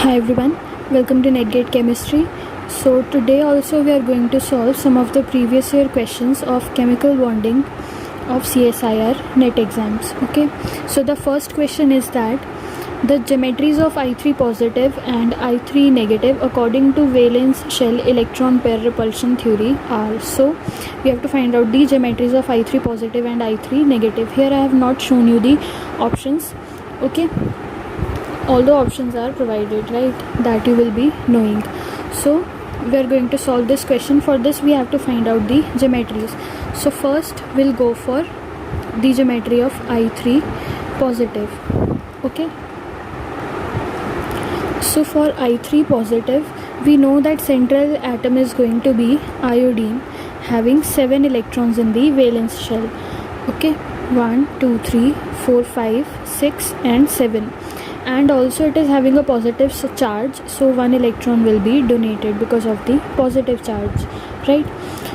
Hi everyone, welcome to NetGate Chemistry. So today also we are going to solve some of the previous year questions of chemical bonding of CSIR net exams. Okay, so the first question is that the geometries of I3 positive and I3 negative according to valence shell electron pair repulsion theory are. So we have to find out the geometries of I3 positive and I3 negative. Here I have not shown you the options. Okay, all the options are provided, right, that you will be knowing. So we are going to solve this question. For this we have to find out the geometries. So first we'll go for the geometry of I3 positive. Okay, so for I3 positive we know that central atom is going to be iodine having 7 electrons in the valence shell. Okay, 1 2 3 4 5 6 and 7, and also it is having a positive charge, so 1 electron will be donated because of the positive charge, right?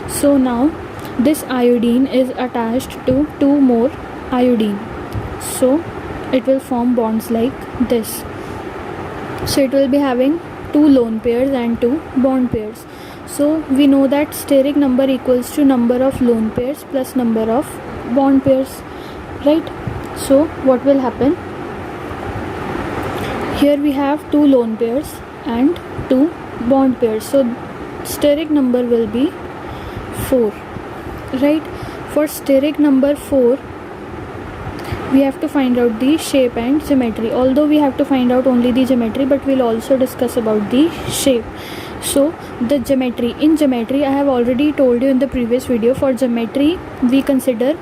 So now this iodine is attached to 2 more iodine, so it will form bonds like this. So it will be having 2 lone pairs and 2 bond pairs. So we know that steric number equals to number of lone pairs plus number of bond pairs, right? So what will happen? Here we have 2 lone pairs and 2 bond pairs, so steric number will be 4, right? For steric number 4 we have to find out the shape and symmetry, although we have to find out only the geometry, but we'll also discuss about the shape. So the geometry, in geometry I have already told you in the previous video, for geometry we consider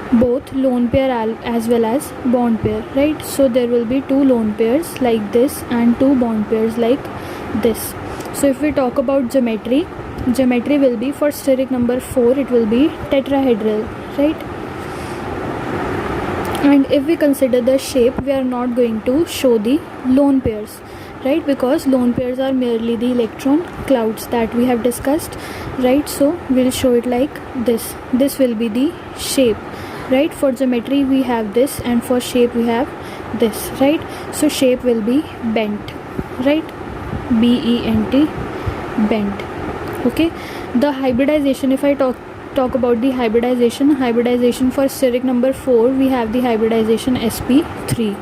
both lone pair as well as bond pair, right? So there will be 2 lone pairs like this and 2 bond pairs like this. So if we talk about geometry will be, for steric number 4 it will be tetrahedral, right? And if we consider the shape, we are not going to show the lone pairs, right? Because lone pairs are merely the electron clouds that we have discussed, right? So we'll show it like this. This will be the shape, right? For geometry we have this, and for shape we have this, right? So shape will be bent, right? B-E-N-T, bent. Okay, the hybridization, if I talk about the hybridization for steric number 4 we have the hybridization sp3.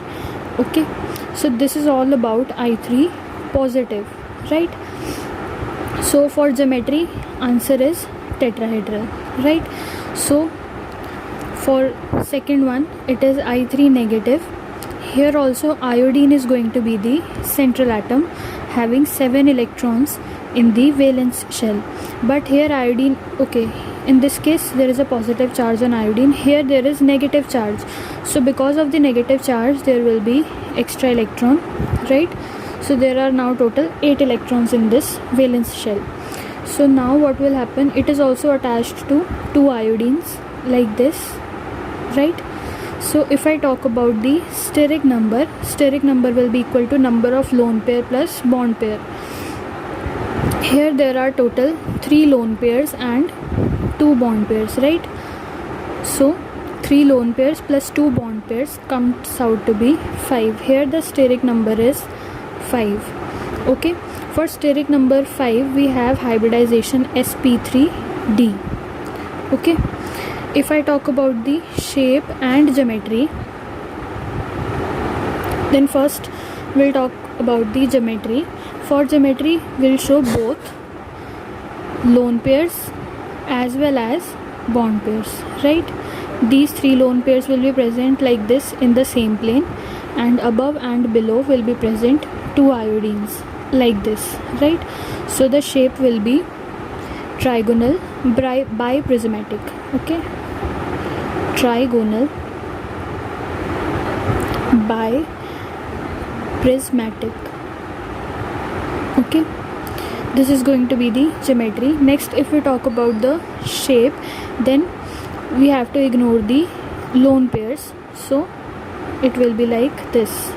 Okay, so this is all about I3 positive, right? So for geometry answer is tetrahedral, right? So for second one it is I3 negative. Here also iodine is going to be the central atom having 7 electrons in the valence shell, but here iodine, okay, in this case there is a positive charge on iodine, here there is negative charge, so because of the negative charge there will be extra electron, right? So there are now total 8 electrons in this valence shell. So now what will happen, it is also attached to 2 iodines like this, right? So if I talk about the steric number will be equal to number of lone pair plus bond pair. Here there are total 3 lone pairs and 2 bond pairs, right? So 3 lone pairs plus 2 bond pairs comes out to be 5. Here the steric number is 5. Okay, for steric number 5 we have hybridization sp3d. Okay, if I talk about the shape and geometry, then first we'll talk about the geometry. For geometry we'll show both lone pairs as well as bond pairs, right? These 3 lone pairs will be present like this in the same plane, and above and below will be present 2 iodines like this, right? So the shape will be trigonal biprismatic. Okay, trigonal biprismatic. Okay, this is going to be the geometry. Next, if we talk about the shape, then we have to ignore the lone pairs, so it will be like this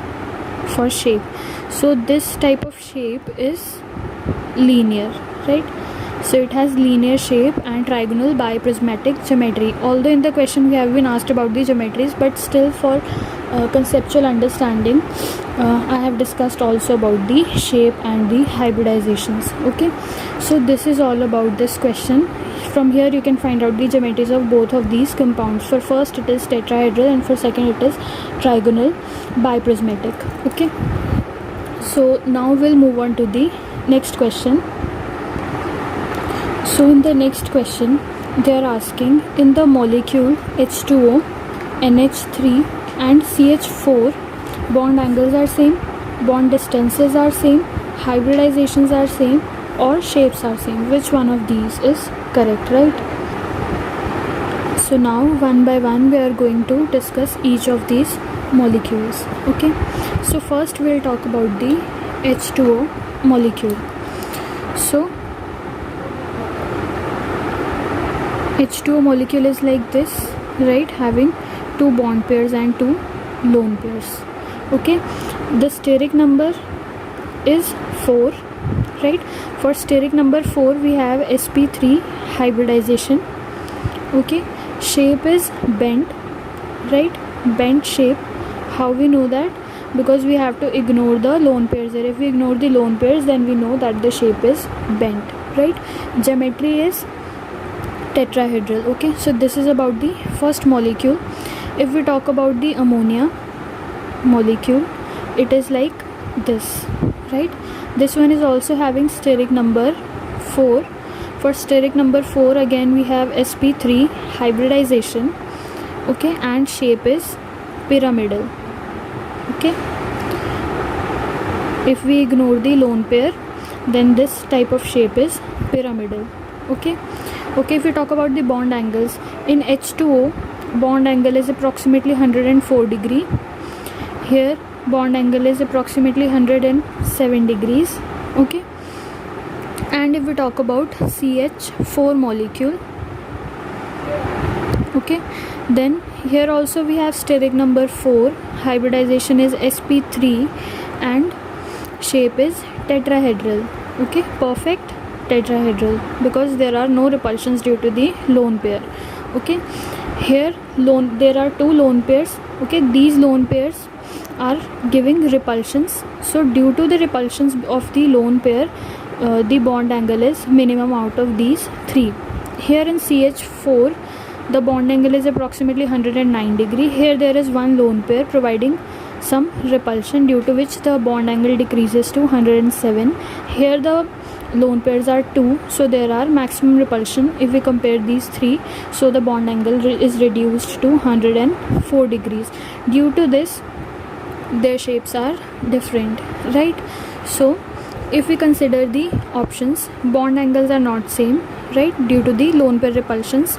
for shape. So this type of shape is linear, right? So it has linear shape and trigonal biprismatic geometry. Although in the question we have been asked about the geometries, but still for conceptual understanding, I have discussed also about the shape and the hybridizations. Okay, so this is all about this question. From here you can find out the geometries of both of these compounds. For first it is tetrahedral and for second it is trigonal biprismatic. Okay, so now we'll move on to the next question. So in the next question they are asking, in the molecule H2O, NH3 and CH4, bond angles are same, bond distances are same, hybridizations are same, or shapes are same. Which one of these is correct, right? So now one by one we are going to discuss each of these molecules. Okay, so first we'll talk about the H2O molecule. So H2O molecule is like this, right, having 2 bond pairs and 2 lone pairs. Okay, the steric number is 4, right? For steric number 4 we have sp3 hybridization. Okay, shape is bent, right, bent shape. How we know that? Because we have to ignore the lone pairs here. If we ignore the lone pairs, then we know that the shape is bent, right? Geometry is tetrahedral. Okay, so this is about the first molecule. If we talk about the ammonia molecule, it is like this, right? This one is also having steric number 4. For steric number 4 again we have sp3 hybridization. Okay, and shape is pyramidal. Okay, if we ignore the lone pair, then this type of shape is pyramidal. Okay, if we talk about the bond angles, in H2O bond angle is approximately 104 degree. Here bond angle is approximately 107 degrees. Okay, and if we talk about CH4 molecule, okay, then here also we have steric number 4, hybridization is sp3 and shape is tetrahedral. Okay, perfect tetrahedral, because there are no repulsions due to the lone pair. Okay, here there are 2 lone pairs. Okay, these lone pairs are giving repulsions, so due to the repulsions of the lone pair, the bond angle is minimum out of these 3. Here in CH4 the bond angle is approximately 109 degree. Here there is 1 lone pair providing some repulsion, due to which the bond angle decreases to 107. Here the lone pairs are 2, so there are maximum repulsion if we compare these 3, so the bond angle is reduced to 104 degrees. Due to this their shapes are different, right? So if we consider the options, bond angles are not same, right, due to the lone pair repulsions.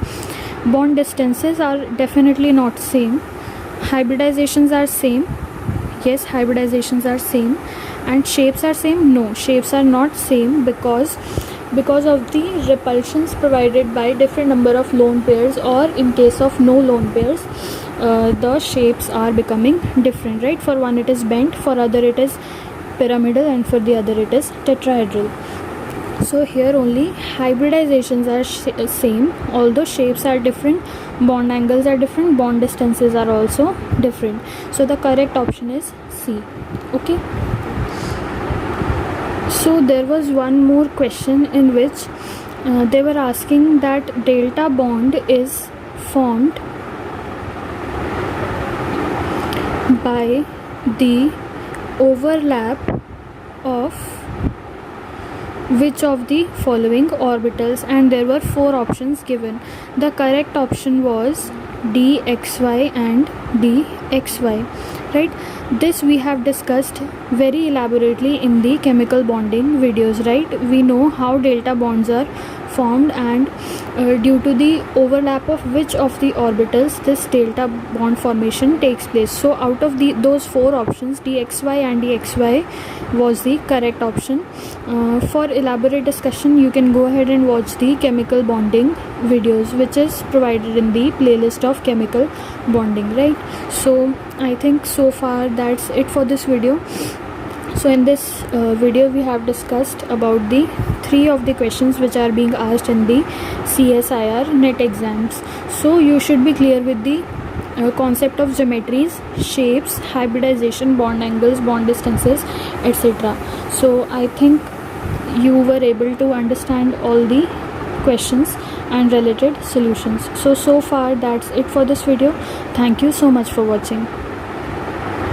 Bond distances are definitely not same. Hybridizations are same. Yes, hybridizations are same. And shapes are same? No, shapes are not same, because of the repulsions provided by different number of lone pairs, or in case of no lone pairs, the shapes are becoming different, right? For one it is bent, for other it is pyramidal, and for the other it is tetrahedral. So here only hybridizations are same, although shapes are different, bond angles are different, bond distances are also different. So the correct option is C. Okay, so there was one more question in which they were asking that delta bond is formed by the overlap of which of the following orbitals, and there were 4 options given. The correct option was dxy and dxy, right? This we have discussed very elaborately in the chemical bonding videos, right? We know how delta bonds are formed, and due to the overlap of which of the orbitals this delta bond formation takes place. So out of those 4 options, dxy and dxy was the correct option. For elaborate discussion you can go ahead and watch the chemical bonding videos, which is provided in the playlist of chemical bonding, right? So I think so far that's it for this video. So in this video we have discussed about the 3 of the questions which are being asked in the CSIR net exams. So you should be clear with the concept of geometries, shapes, hybridization, bond angles, bond distances, etc. So I think you were able to understand all the questions and related solutions. So far that's it for this video. Thank you so much for watching.